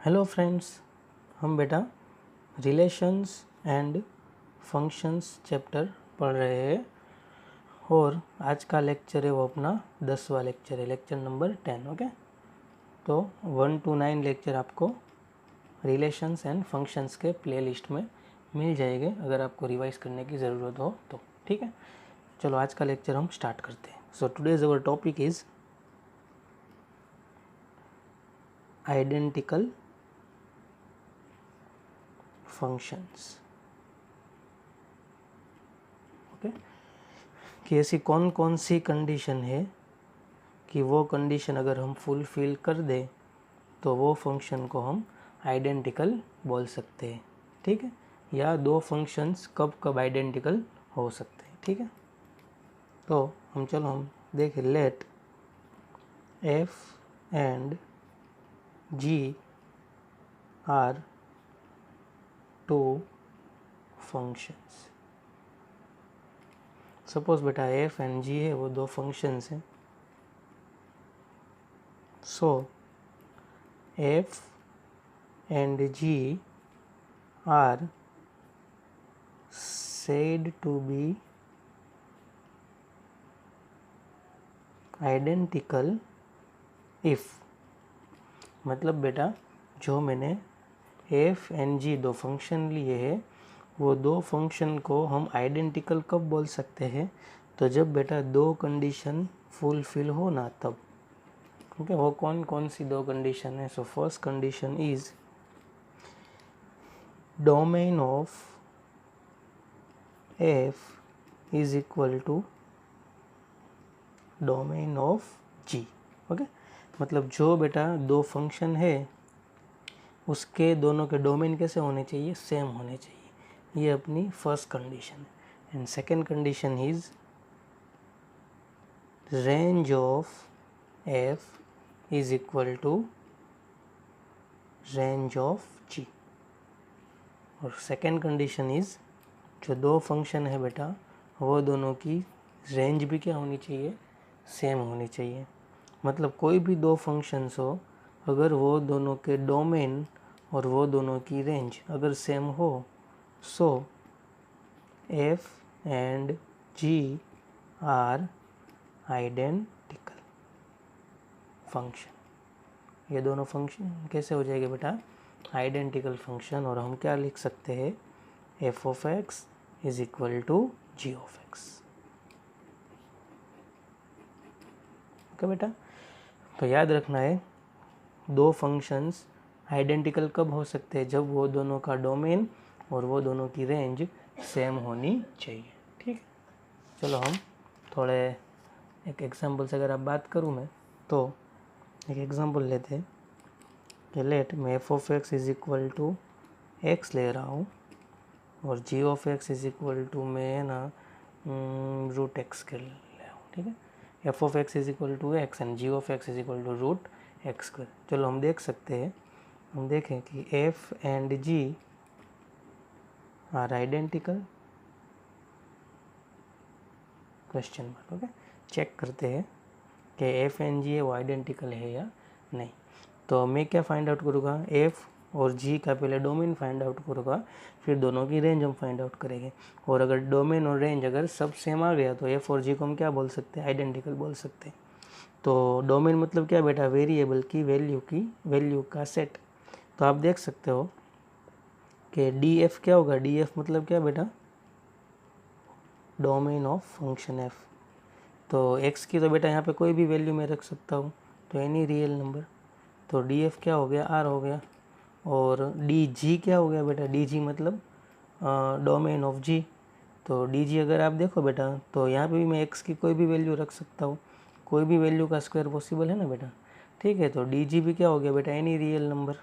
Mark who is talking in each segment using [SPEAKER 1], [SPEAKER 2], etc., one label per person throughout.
[SPEAKER 1] Hello friends, हम बेटा relations and functions chapter पढ़ रहे हैं और आज का लेक्चर है वो अपना 10वां लेक्चर है, लेक्चर नंबर 10। ओके, तो 1 to 9 लेक्चर आपको रिलेशंस एंड फंक्शंस के प्लेलिस्ट में मिल जाएंगे अगर आपको रिवाइज करने की ज़रूरत हो तो। ठीक है, चलो आज का लेक्चर हम स्टार्ट करते हैं। So today's our topic is identical functions. Okay, कि ऐसी कौन कौन सी कंडीशन है कि वो कंडीशन अगर हम फुलफिल कर दें तो वो फंक्शन को हम आइडेंटिकल बोल सकते हैं। ठीक है, या दो फंक्शंस कब कब आइडेंटिकल हो सकते हैं। ठीक है, तो हम देखें, let f and g are two functions. Suppose बेटा एफ एंड जी है, वो दो फंक्शंस हैं। So f and g are said to be identical if, मतलब बेटा जो मैंने एफ एंड जी दो फंक्शन लिए हैं, वो दो फंक्शन को हम आइडेंटिकल कब बोल सकते हैं? तो जब बेटा दो कंडीशन फुलफिल हो ना तब। ओके, वो कौन कौन सी दो कंडीशन है? So first condition is domain of f is equal to domain of g. Okay, मतलब जो बेटा दो फंक्शन है उसके दोनों के डोमेन कैसे होने चाहिए? सेम होने चाहिए। ये अपनी फर्स्ट कंडीशन है। And second condition is range of f is equal to range of g. और सेकेंड कंडीशन इज जो दो फंक्शन है बेटा वो दोनों की रेंज भी क्या होनी चाहिए? सेम होनी चाहिए। मतलब कोई भी दो फंक्शंस हो, अगर वो दोनों के डोमेन और वो दोनों की रेंज अगर सेम हो, so f and g are identical function. ये दोनों फंक्शन कैसे हो जाएंगे बेटा? Identical function. और हम क्या लिख सकते हैं? F of x is equal to g of x. Okay बेटा, तो याद रखना है दो फंक्शंस आइडेंटिकल कब हो सकते हैं? जब वो दोनों का डोमेन और वो दोनों की रेंज सेम होनी चाहिए। ठीक है, चलो हम थोड़े एक एग्जांपल से अगर आप बात करूँ मैं, तो एक एग्जांपल लेते हैं कि लेट मैं f of x is equal to x ले रहा हूँ और g of x is equal to मैं ना रूट एक्स के ले रहा हूँ। ठीक है, f of x is equal to x and g of x is equal to root x square. चलो हम देख सकते हैं, हम देखें कि f and g are identical question mark. Okay, check करते हैं कि एफ एंड जी है वो आइडेंटिकल है या नहीं। तो मैं क्या फाइंड आउट करूँगा? एफ और जी का पहले डोमेन फाइंड आउट करूँगा, फिर दोनों की रेंज हम फाइंड आउट करेंगे। और अगर डोमेन और रेंज अगर सब सेम आ गया तो एफ और जी को हम क्या बोल सकते हैं? आइडेंटिकल बोल सकते हैं। तो डोमेन मतलब क्या बेटा? वेरिएबल की वैल्यू का सेट। तो आप देख सकते हो कि डी एफ क्या होगा? डी एफ मतलब क्या बेटा? Domain of function F. तो एक्स की तो बेटा यहाँ पे कोई भी वैल्यू मैं रख सकता हूँ, तो एनी रियल नंबर। तो डी एफ क्या हो गया? आर हो गया। और डी जी क्या हो गया बेटा? डी जी मतलब डोमेन ऑफ जी। तो डी जी अगर आप देखो बेटा, तो यहाँ पे भी मैं एक्स की कोई भी वैल्यू रख सकता हूँ, कोई भी वैल्यू का स्क्वायर पॉसिबल है ना बेटा। ठीक है, तो डी जी भी क्या हो गया बेटा? Any real number.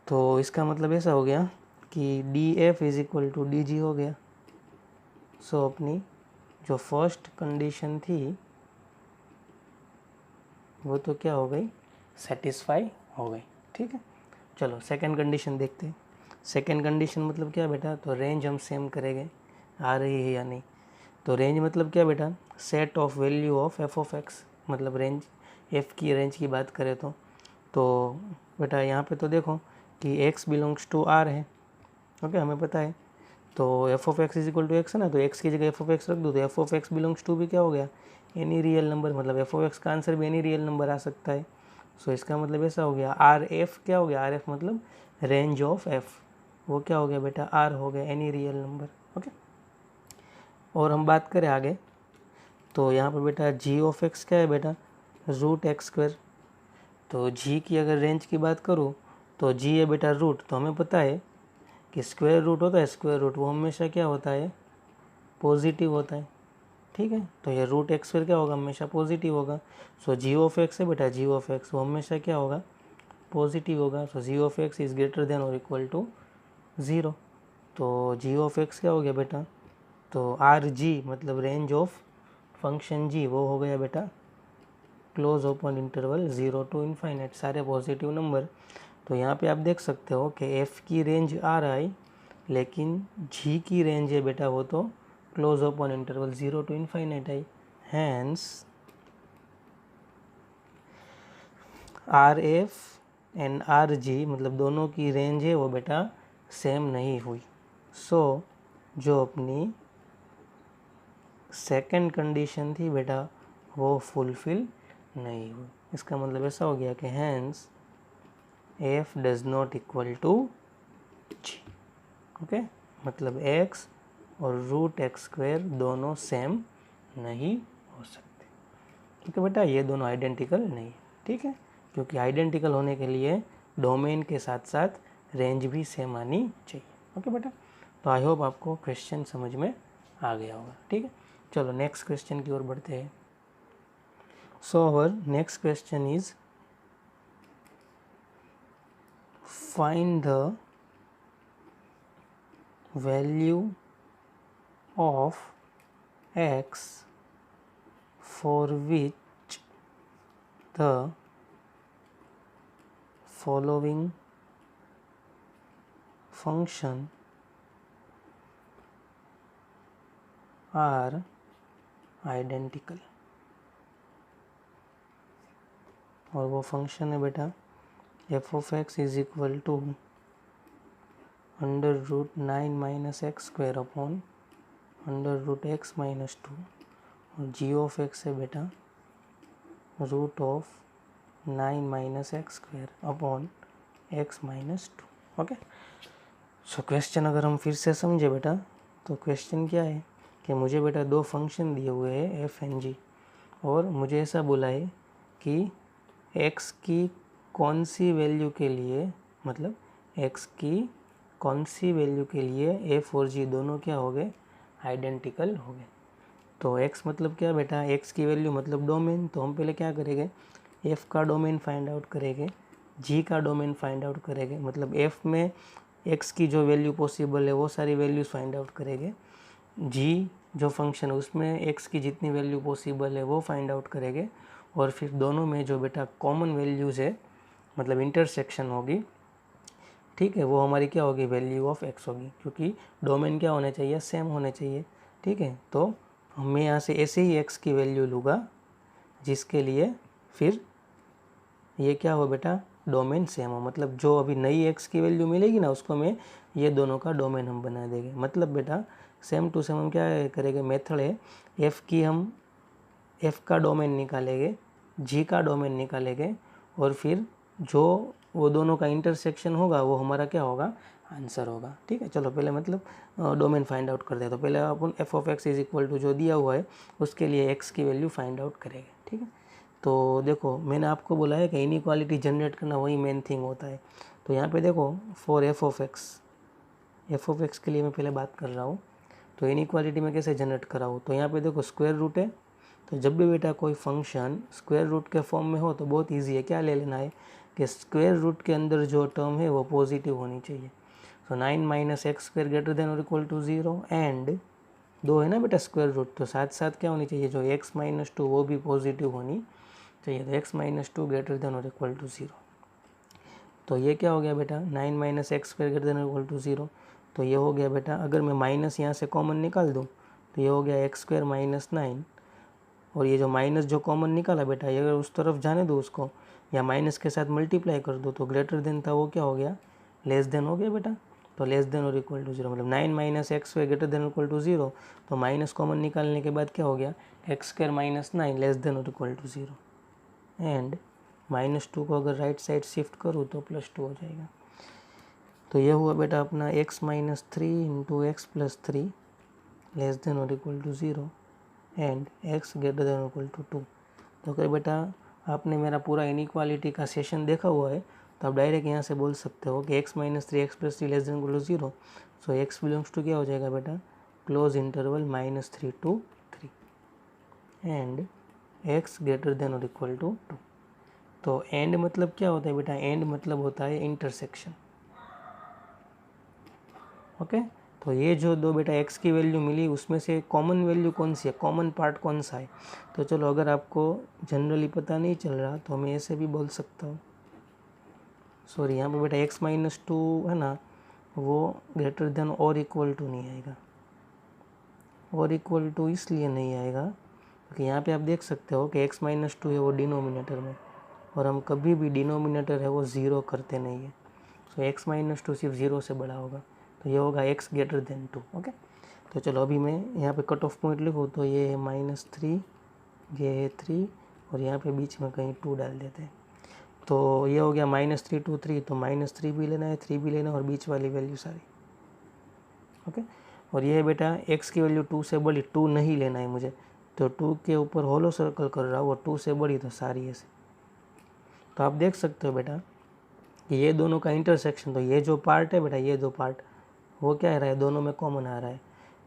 [SPEAKER 1] तो इसका मतलब ऐसा हो गया कि D f is equal to D g हो गया। सो अपनी जो फर्स्ट कंडीशन थी वो तो क्या हो गई? सेटिस्फाई हो गई। ठीक है, चलो सेकंड कंडीशन देखते हैं। सेकंड कंडीशन मतलब क्या बेटा? तो रेंज हम सेम करेंगे, आ रही है या नहीं। तो रेंज मतलब क्या बेटा? Set of value of F of x. मतलब रेंज, एफ की रेंज की बात करें तो बेटा यहाँ पे तो देखो कि x बिलोंग्स टू r है, ओके, हमें पता है। तो f of x is equal to x है ना, तो x की जगह एफ ऑफ एक्स रख दो, तो f of x belongs to भी क्या हो गया, एनी रियल नंबर, मतलब एफ ऑफ एक्स का आंसर भी एनी रियल नंबर आ सकता है। सो इसका मतलब ऐसा हो गया आर एफ क्या हो गया, आर एफ मतलब रेंज ऑफ एफ, वो क्या हो गया बेटा, आर हो गया, एनी रियल नंबर, ओके। और हम बात करें आगे, तो यहाँ पर बेटा जी ऑफ एक्स क्या है बेटा, रूट एक्स स्क्वायर। तो जी की अगर रेंज की बात करूँ तो जी है बेटा रूट, तो हमें पता है कि स्क्वायर रूट होता है, स्क्वायर रूट वो हमेशा क्या होता है, पॉजिटिव होता है, ठीक है। तो ये रूट एक्स स्क्वायर क्या होगा, हमेशा पॉजिटिव होगा। सो जी ऑफ एक्स है बेटा, जी ऑफ एक्स वो हमेशा क्या होगा, पॉजिटिव होगा। So g of x is greater than और इक्वल टू 0। तो जी ऑफ एक्स क्या हो गया बेटा, तो आर जी मतलब रेंज ऑफ फंक्शन जी वो हो गया बेटा close open interval 0 to infinite, सारे पॉजिटिव नंबर। तो यहाँ पे आप देख सकते हो कि एफ की रेंज आर आई, लेकिन जी की रेंज है बेटा वो तो close open interval 0 to infinite आई। Hence R f and R g मतलब दोनों की रेंज है वो बेटा सेम नहीं हुई। सो जो अपनी सेकंड कंडीशन थी बेटा वो फुलफिल नहीं हुई। इसका मतलब ऐसा हो गया कि hence f does not equal to g, okay, मतलब एक्स और रूट एक्स स्क्वायर दोनों सेम नहीं हो सकते, क्योंकि बेटा ये दोनों आइडेंटिकल नहीं है, ठीक है, क्योंकि आइडेंटिकल होने के लिए डोमेन के साथ साथ रेंज भी सेम आनी चाहिए, ओके बेटा। तो आई होप आपको क्वेश्चन समझ में आ गया होगा, ठीक है। चलो नेक्स्ट क्वेश्चन की ओर बढ़ते हैं। So our next question is find the value of x for which the following function are identical। और वो फंक्शन है बेटा f of x is equal to under root 9 minus x square upon under root x minus 2, और g of x है बेटा root of 9 minus x square upon x minus 2, okay. So question अगर हम फिर से समझे बेटा, तो क्वेश्चन क्या है कि मुझे बेटा दो फंक्शन दिए हुए हैं एफ एन जी, और मुझे ऐसा बोला है कि x की कौन सी वैल्यू के लिए, मतलब x की कौन सी वैल्यू के लिए f और g दोनों क्या हो गए, आइडेंटिकल हो गए। तो x मतलब क्या बेटा, x की वैल्यू मतलब डोमेन, तो हम पहले क्या करेंगे, f का डोमेन फाइंड आउट करेंगे, g का डोमेन फाइंड आउट करेंगे, मतलब f में x की जो वैल्यू पॉसिबल है वो सारी वैल्यूज़ फाइंड आउट करेंगे, g जो फंक्शन है उसमें x की जितनी वैल्यू पॉसिबल है वो फाइंड आउट करेंगे, और फिर दोनों में जो बेटा कॉमन वैल्यूज़ है मतलब इंटरसेक्शन होगी, ठीक है, वो हमारी क्या होगी, वैल्यू ऑफ एक्स होगी, क्योंकि डोमेन क्या होने चाहिए, सेम होने चाहिए, ठीक है। तो मैं यहाँ से ऐसे ही एक्स की वैल्यू लूँगा जिसके लिए फिर ये क्या हो बेटा, डोमेन सेम हो, मतलब जो अभी नई एक्स की वैल्यू मिलेगी ना उसको मैं ये दोनों का डोमेन हम बना देंगे। मतलब बेटा सेम टू सेम हम क्या करेंगे, मेथड है एफ़ की, हम एफ़ का डोमेन निकालेंगे, जी का डोमेन निकालेंगे, और फिर जो वो दोनों का इंटरसेक्शन होगा वो हमारा क्या होगा, आंसर होगा, ठीक है। चलो पहले मतलब डोमेन फाइंड आउट करते हैं। तो पहले अपन f of x is equal to जो दिया हुआ है उसके लिए एक्स की वैल्यू फाइंड आउट करेंगे, ठीक है। तो देखो मैंने आपको बोला है कि इनइक्वालिटी जनरेट करना वही मेन थिंग होता है। तो यहाँ पे देखो फॉर एफ ऑफ एक्स के लिए मैं पहले बात कर रहा हूँ, तो इनइक्वालिटी में कैसे जनरेट कराऊँ, तो यहाँ पे देखो स्क्वायर रूट है, तो जब भी बेटा कोई फंक्शन स्क्वायर रूट के फॉर्म में हो तो बहुत इजी है, क्या ले लेना है कि स्क्वायर रूट के अंदर जो टर्म है वो पॉजिटिव होनी चाहिए। सो 9 minus x square greater than और इक्वल टू 0, एंड दो है ना बेटा स्क्वायर रूट, तो साथ साथ क्या होनी चाहिए, जो x माइनस 2 वो भी पॉजिटिव होनी चाहिए, तो x माइनस 2 ग्रेटर देन और इक्वल टू 0। तो ये क्या हो गया बेटा, 9 minus x square greater than और इक्वल टू 0, तो ये हो गया बेटा, अगर मैं माइनस यहाँ से कॉमन निकाल दूँ तो ये हो गया एक्स स्क्वायर माइनस 9, और ये जो माइनस जो कॉमन निकाला बेटा ये अगर उस तरफ जाने दो उसको, या माइनस के साथ मल्टीप्लाई कर दो तो ग्रेटर देन था वो क्या हो गया, लेस देन हो गया बेटा। तो लेस देन और इक्वल टू 0 मतलब 9 minus x square greater than equal to 0, तो माइनस कॉमन निकालने के बाद क्या हो गया, x square minus 9 less than और इक्वल टू 0। एंड -2 को अगर राइट साइड शिफ्ट करूँ तो +2 हो जाएगा। तो ये हुआ बेटा अपना x minus 3 into x plus 3 less than और equal to 0 and x greater than और इक्वल टू 2। तो अगर बेटा आपने मेरा पूरा इनइक्वालिटी का सेशन देखा हुआ है तो आप डायरेक्ट यहाँ से बोल सकते हो कि x minus 3 x plus 3 less than equal to 0। So x belongs to क्या हो जाएगा बेटा, close interval -3 to 3 and x greater than और इक्वल टू 2। तो एंड मतलब क्या होता है बेटा, एंड मतलब होता है इंटरसेक्शन। ओके तो ये जो दो बेटा x की वैल्यू मिली उसमें से कॉमन वैल्यू कौन सी है, कॉमन पार्ट कौन सा है। तो चलो अगर आपको जनरली पता नहीं चल रहा तो मैं ऐसे भी बोल सकता हूँ, सॉरी यहाँ पे बेटा x माइनस 2 है ना, वो ग्रेटर देन और इक्वल टू नहीं आएगा। और इक्वल टू इसलिए नहीं आएगा क्योंकि यहाँ पे आप देख सकते हो कि x माइनस 2 है वो डिनोमिनेटर में, और हम कभी भी डिनोमिनेटर है वो 0 करते नहीं है। सो x माइनस 2 सिर्फ 0 से बड़ा होगा, तो ये होगा x ग्रेटर देन 2। ओके तो चलो अभी मैं यहाँ पे कट ऑफ पॉइंट लिखूँ तो ये है -3, ये है 3 और यहाँ पे बीच में कहीं 2 डाल देते हैं। तो ये हो गया -3 to 3, तो -3 भी लेना है, 3 भी लेना है और बीच वाली वैल्यू सारी। ओके और ये है बेटा x की वैल्यू 2 से बड़ी, 2 नहीं लेना है मुझे, तो 2 के ऊपर होलो सर्कल कर रहा हूँ और 2 से बड़ी तो सारी ऐसे। तो आप देख सकते हो बेटा कि ये दोनों का इंटरसेक्शन, तो ये जो पार्ट है बेटा, ये दो पार्ट वो क्या आ रहा है, दोनों में कॉमन आ रहा है।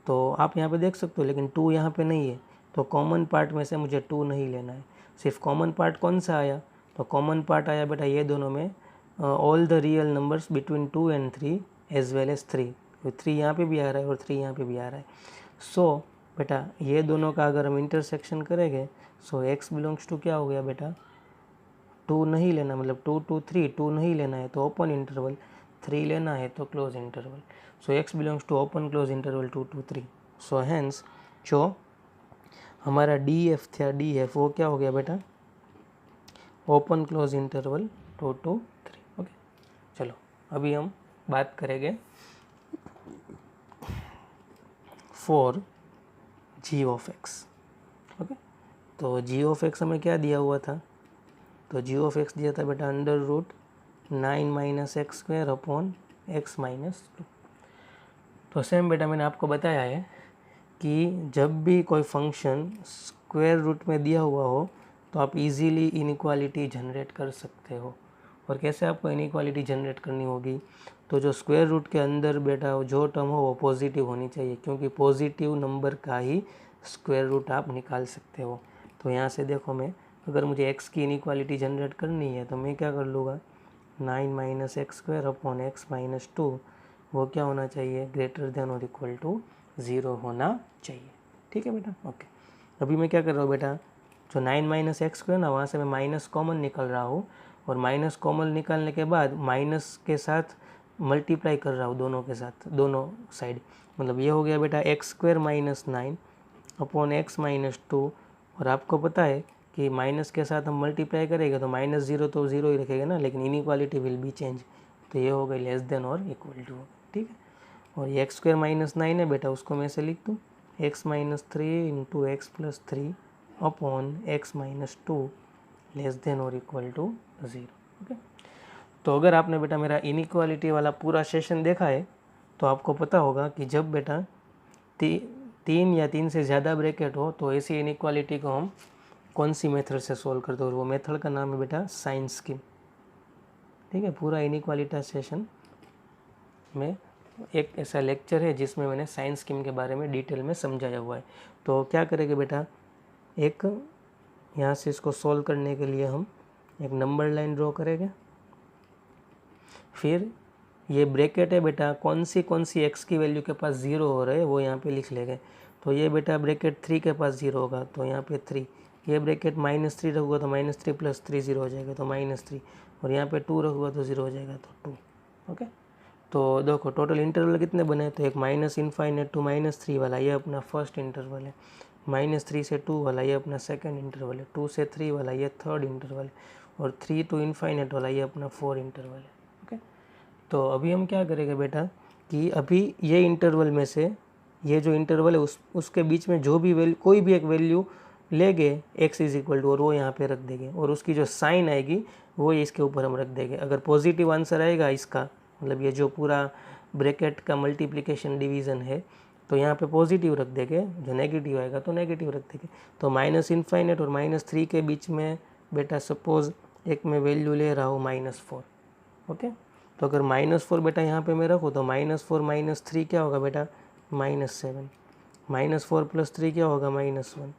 [SPEAKER 1] तो आप यहाँ पे देख सकते हो लेकिन 2 यहाँ पे नहीं है, तो कॉमन पार्ट में से मुझे 2 नहीं लेना है। सिर्फ कॉमन पार्ट कौन सा आया, तो कॉमन पार्ट आया बेटा ये दोनों में all the real numbers between 2 and 3 as well as 3। 3 यहाँ पे भी आ रहा है और 3 यहाँ पे भी आ रहा है। सो बेटा ये दोनों का अगर हम इंटरसेक्शन करेंगे सो x बिलोंग्स टू क्या हो गया बेटा, 2 नहीं लेना, मतलब 2 to 3, 2 नहीं लेना है तो ओपन इंटरवल, 3 लेना है तो close interval. So x belongs to open close interval 2 to 3। So hence जो हमारा DF था, DF वो क्या हो गया बेटा, open close interval 2 to 3। Okay चलो अभी हम बात करेंगे for g of x। Okay तो g ऑफ x हमें क्या दिया हुआ था, तो g ऑफ x दिया था बेटा √9 minus x square upon x minus 2। तो सेम बेटा मैंने आपको बताया है कि जब भी कोई फंक्शन स्क्वायर रूट में दिया हुआ हो तो आप इजीली इनइक्वालिटी जनरेट कर सकते हो। और कैसे आपको इनइक्वालिटी जनरेट करनी होगी, तो जो स्क्वायर रूट के अंदर बेटा जो टर्म हो वो पॉजिटिव होनी चाहिए, क्योंकि पॉजिटिव नंबर का ही स्क्वायर रूट आप निकाल सकते हो। तो यहाँ से देखो मैं अगर मुझे x की इनइक्वालिटी जनरेट करनी है तो मैं क्या कर लूँगा, 9 minus x square upon x minus 2 वो क्या होना चाहिए, ग्रेटर देन और इक्वल टू 0 होना चाहिए। ठीक है बेटा ओके। अभी मैं क्या कर रहा हूँ बेटा, जो 9 माइनस एक्स स्क्वायर ना वहाँ से मैं माइनस कॉमन निकल रहा हूँ, और माइनस कॉमन निकालने के बाद माइनस के साथ मल्टीप्लाई कर रहा हूँ दोनों के साथ, दोनों साइड, मतलब ये हो गया बेटा x square minus 9 upon x minus 2। और आपको पता है कि माइनस के साथ हम मल्टीप्लाई करेंगे तो -0 तो 0 ही रखेगा ना, लेकिन इनइक्वालिटी विल बी चेंज, तो ये हो गई लेस देन और इक्वल टू। ठीक है और ये एक्स स्क्वायर माइनस 9 है बेटा, उसको मैं ऐसे लिख दूँ x minus 3 into x plus 3 upon x minus 2 less than और इक्वल टू 0। ओके तो अगर आपने बेटा मेरा इनइक्वालिटी वाला पूरा सेशन देखा है तो आपको पता होगा कि जब बेटा 3 या 3 से ज़्यादा ब्रैकेट हो तो ऐसी इनइक्वालिटी को हम कौन सी मेथड से सॉल्व करते हो, और वो मेथड का नाम है बेटा साइन स्कीम। ठीक है पूरा इनइक्वालिटी सेशन में एक ऐसा लेक्चर है जिसमें मैंने साइन स्कीम के बारे में डिटेल में समझाया हुआ है। तो क्या करेंगे बेटा, एक यहाँ से इसको सॉल्व करने के लिए हम एक नंबर लाइन ड्रॉ करेंगे, फिर ये ब्रैकेट है बेटा कौन सी एक्स की वैल्यू के पास 0 हो रहा है वो यहाँ पे लिख लेंगे। तो ये बेटा ब्रैकेट 3 के पास 0 होगा तो यहाँ पे 3, ये ब्रैकेट -3 रखूँगा तो -3 + 3 0 हो जाएगा तो -3, और यहाँ पे 2 रखूँगा तो 0 हो जाएगा तो 2। ओके तो देखो टोटल इंटरवल कितने बने, तो एक -∞ to -3 वाला ये अपना फर्स्ट इंटरवल है, -3 से 2 वाला ये अपना सेकंड इंटरवल है, 2 से 3 वाला ये थर्ड इंटरवल है, और 3 टू इनफाइनाइट वाला ये अपना 4 इंटरवल है। ओके, तो अभी हम क्या करेंगे बेटा कि अभी ये इंटरवल में से ये जो इंटरवल है उसके बीच में जो भी वैल्यू, कोई भी एक वैल्यू लेंगे x इज इक्वल टू, और वो यहाँ पे रख देंगे, और उसकी जो साइन आएगी वो इसके ऊपर हम रख देंगे। अगर पॉजिटिव आंसर आएगा इसका, मतलब ये जो पूरा ब्रैकेट का मल्टीप्लिकेशन डिवीज़न है, तो यहाँ पे पॉजिटिव रख देंगे, जो नेगेटिव आएगा तो नेगेटिव रख देंगे। तो -∞ और -3 के बीच में बेटा सपोज एक मैं वैल्यू ले रहा हूँ -4। ओके, तो अगर -4 बेटा यहाँ पे मैं रखूँ तो -4 -3 क्या होगा बेटा -7, -4 + 3 क्या होगा -1,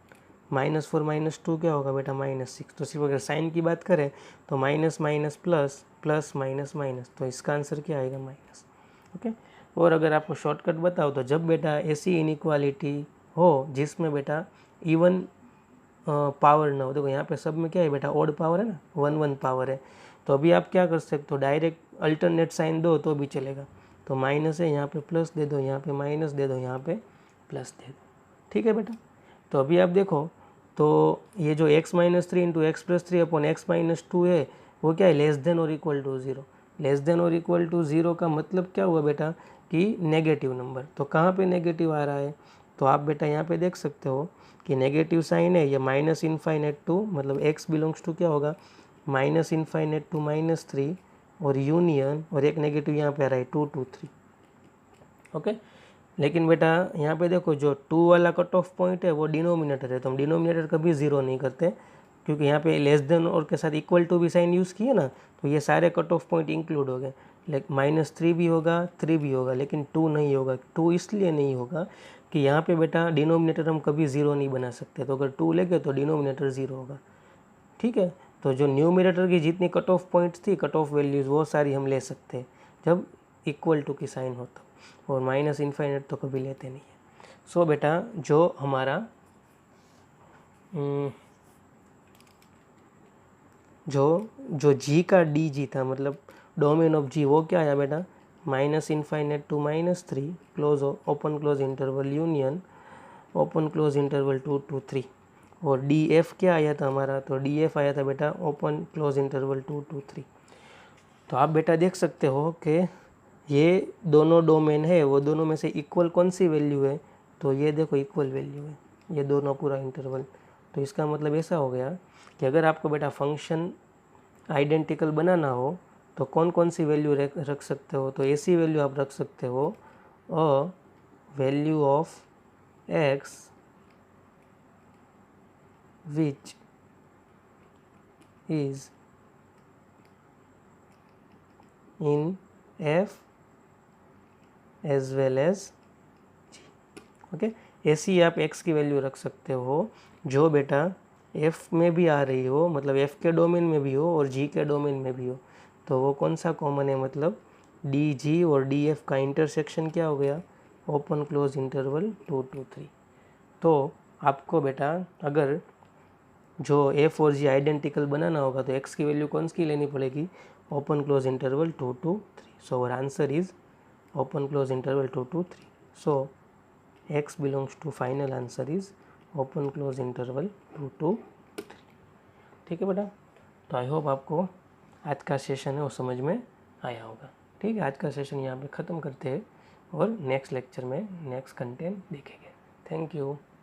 [SPEAKER 1] -4 -2 क्या होगा बेटा -6। तो सिर्फ अगर साइन की बात करें तो minus minus plus plus minus minus, तो इसका आंसर क्या आएगा माइनस। ओके, और अगर आपको शॉर्टकट बताओ तो जब बेटा ऐसी इनइक्वालिटी हो जिसमें बेटा इवन पावर ना हो, देखो यहाँ पे सब में क्या है बेटा ऑड पावर है ना, 1 पावर है, तो अभी आप क्या कर सकते हो, डायरेक्ट अल्टरनेट साइन दो तो भी चलेगा। तो माइनस है, यहाँ पे प्लस दे दो, यहाँ पे माइनस दे दो, यहाँ पे प्लस दे दो। ठीक है बेटा, तो अभी आप देखो तो ये जो x - 3 × x + 3 अपॉन x - 2 है वो क्या है, लेस देन और इक्वल टू 0। लेस देन और इक्वल टू 0 का मतलब क्या हुआ बेटा कि नेगेटिव नंबर। तो कहाँ पे नेगेटिव आ रहा है, तो आप बेटा यहाँ पे देख सकते हो कि नेगेटिव साइन है, ये -∞ टू, मतलब x बिलोंग्स टू क्या होगा -∞ टू -3, और यूनियन, और एक नेगेटिव यहाँ पे आ रहा है 2 to 3। ओके, लेकिन बेटा यहाँ पे देखो जो 2 वाला कट ऑफ पॉइंट है वो डिनोमिनेटर है, तो हम डिनोमिनेटर कभी 0 नहीं करते, क्योंकि यहाँ पे लेस देन और के साथ इक्वल टू भी साइन यूज़ किए ना, तो ये सारे कट ऑफ पॉइंट इंक्लूड हो गए। -3 भी होगा, 3 भी होगा, लेकिन 2 नहीं होगा। 2 इसलिए नहीं होगा कि यहाँ पे बेटा डिनोमिनेटर हम कभी 0 नहीं बना सकते, तो अगर 2 लेंगे तो डिनोमिनेटर 0 होगा। ठीक है, तो जो न्यूमिनेटर की जितनी कट ऑफ पॉइंट्स थी, कट ऑफ वैल्यूज़, वो सारी हम ले सकते हैं जब इक्वल टू की साइन होता, और -∞ तो कभी लेते नहीं है। सो बेटा जो हमारा जो जी का डी जी था, मतलब डोमेन ऑफ जी, वो क्या आया बेटा -∞ to -3 close open close interval union open close interval 2 to 3। और डी एफ क्या आया था हमारा, तो डी एफ आया था बेटा ओपन क्लोज इंटरवल 2 to 3। तो आप बेटा देख सकते हो कि ये दोनों डोमेन है, वो दोनों में से इक्वल कौन सी वैल्यू है, तो ये देखो इक्वल वैल्यू है, ये दोनों पूरा इंटरवल। तो इसका मतलब ऐसा हो गया कि अगर आपको बेटा फंक्शन आइडेंटिकल बनाना हो तो कौन कौन सी वैल्यू रख सकते हो, तो ऐसी वैल्यू आप रख सकते हो, a value of x which is in f as well as g। Okay, ऐसी आप x की वैल्यू रख सकते हो जो बेटा f में भी आ रही हो, मतलब f के डोमेन में भी हो और g के डोमेन में भी हो। तो वो कौन सा कॉमन है, मतलब dg और df का इंटरसेक्शन क्या हो गया, ओपन क्लोज इंटरवल 2 to 3। तो आपको बेटा अगर जो f और g आइडेंटिकल बनाना होगा तो x की वैल्यू कौन सी लेनी पड़ेगी, open close interval 2 to 3। So our answer is open close interval 2 to 3। So x belongs to final answer is open close interval 2 to 3। ठीक है बेटा, तो आई होप आपको आज का सेशन है वो समझ में आया होगा। ठीक है, आज का सेशन यहाँ पे ख़त्म करते हैं और नेक्स्ट लेक्चर में नेक्स्ट कंटेंट देखेंगे। Thank you.